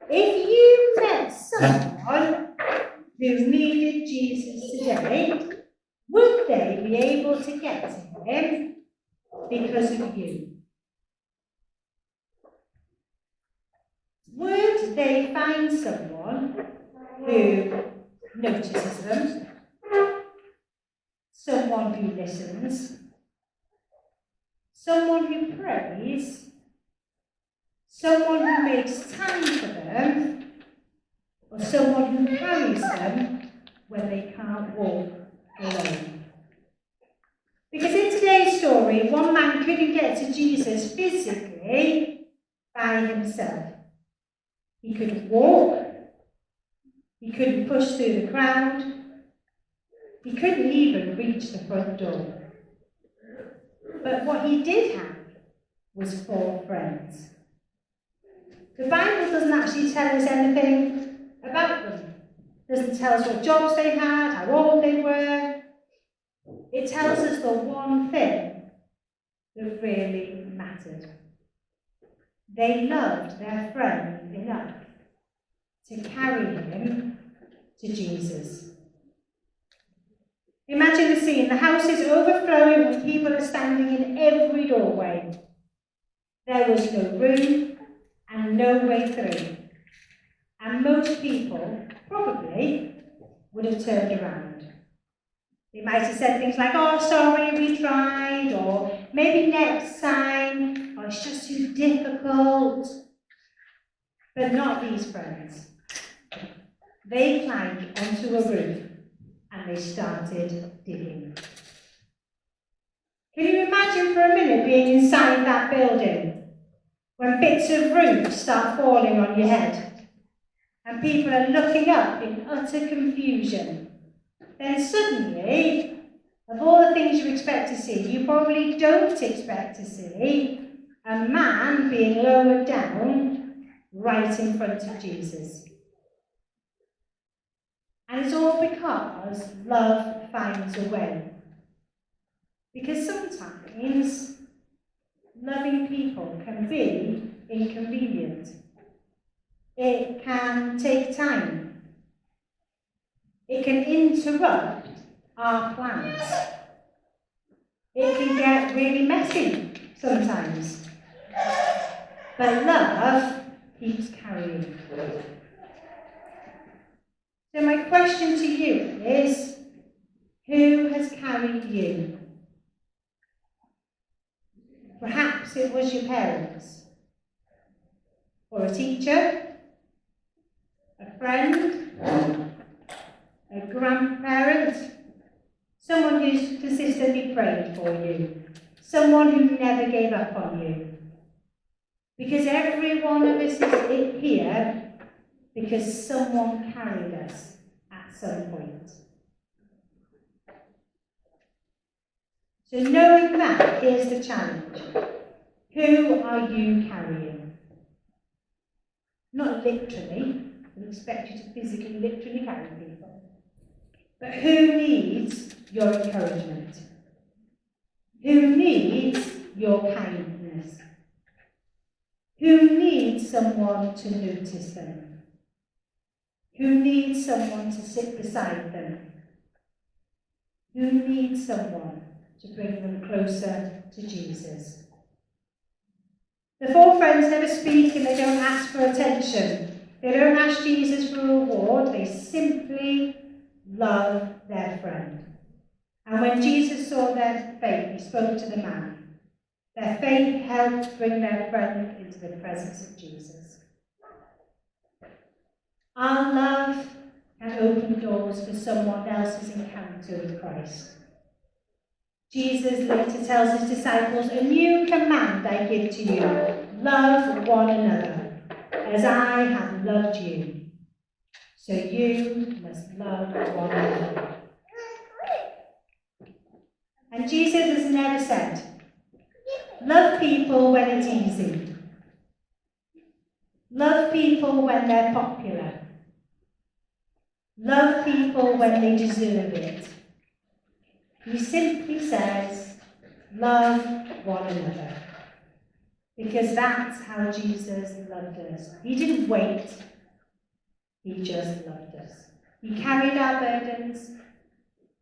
If you met someone who needed Jesus today, would they be able to get to him because of you? Would they find someone who notices them, someone who listens, someone who prays, someone who makes time for them, or someone who carries them when they can't walk alone? Because in today's story, one man couldn't get to Jesus physically by himself. He couldn't walk, he couldn't push through the crowd, he couldn't even reach the front door. But what he did have was 4 friends. The Bible doesn't actually tell us anything about them. It doesn't tell us what jobs they had, how old they were. It tells us the one thing that really mattered. They loved their friend enough to carry him to Jesus. Imagine the scene. The house is overflowing with people are standing in every doorway. There was no room and no way through. And most people probably would have turned around. They might have said things like, "Oh, sorry, we tried," or "maybe next time," or "it's just too difficult." But not these friends. They climbed onto a roof and they started digging. Can you imagine for a minute being inside that building when bits of roof start falling on your head and people are looking up in utter confusion? Then suddenly, of all the things you expect to see, you probably don't expect to see a man being lowered down right in front of Jesus. And it's all because love finds a way. Because sometimes loving people can be inconvenient. It can take time. It can interrupt our plans. It can get really messy sometimes. But love keeps carrying. So my question to you is, who has carried you? Perhaps it was your parents, or a teacher, a friend, a grandparent, someone who's consistently prayed for you, someone who never gave up on you. Because every one of us is here because someone carried us at some point. So knowing that, here's the challenge. Who are you carrying? Not literally. We expect you to physically, literally carry people. But who needs your encouragement? Who needs your kindness? Who needs someone to notice them? Who needs someone to sit beside them? Who needs someone to bring them closer to Jesus? The 4 friends never speak and they don't ask for attention. They don't ask Jesus for a reward. They simply love their friend. And when Jesus saw their faith, he spoke to the man. Their faith helped bring their friend into the presence of Jesus. Our love can open doors for someone else's encounter with Christ. Jesus later tells his disciples, "A new command I give to you, love one another, as I have loved you. So you must love one another." And Jesus has never said, "Love people when it's easy. Love people when they're popular. Love people when they deserve it." He simply says, "Love one another." Because that's how Jesus loved us. He didn't wait He just loved us. He carried our burdens.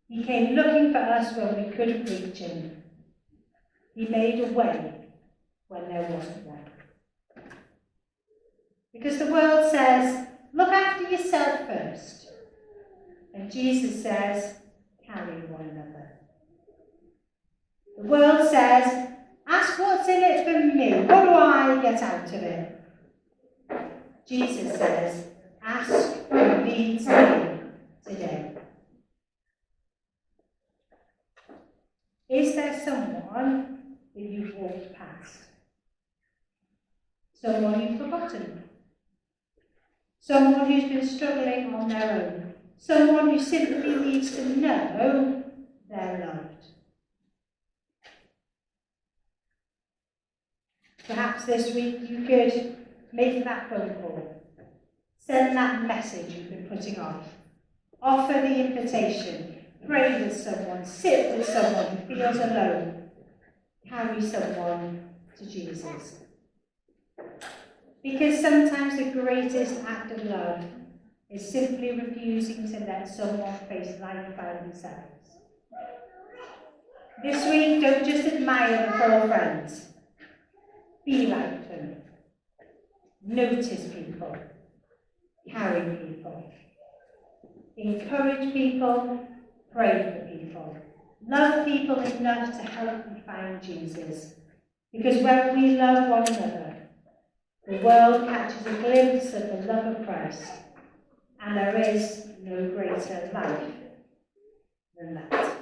He came looking for us when we couldn't reach him. He made a way when there wasn't one. Because the world says, look after yourself first. And Jesus says, carry one another. The world says, ask what's in it for me. What do I get out of it? Jesus says, ask who leads me today. Is there someone that you've walked past? Someone you've forgotten? Someone who's been struggling on their own? Someone who simply needs to know they're loved? Perhaps this week you could make that phone call. Send that message you've been putting off. Offer the invitation. Pray with someone. Sit with someone who feels alone. Carry someone to Jesus. Because sometimes the greatest act of love is simply refusing to let someone face life by themselves. This week, don't just admire the four friends. Be like them. Notice people. Carry people. Encourage people. Pray for people. Love people enough to help them find Jesus. Because when we love one another, the world catches a glimpse of the love of Christ, and there is no greater life than that.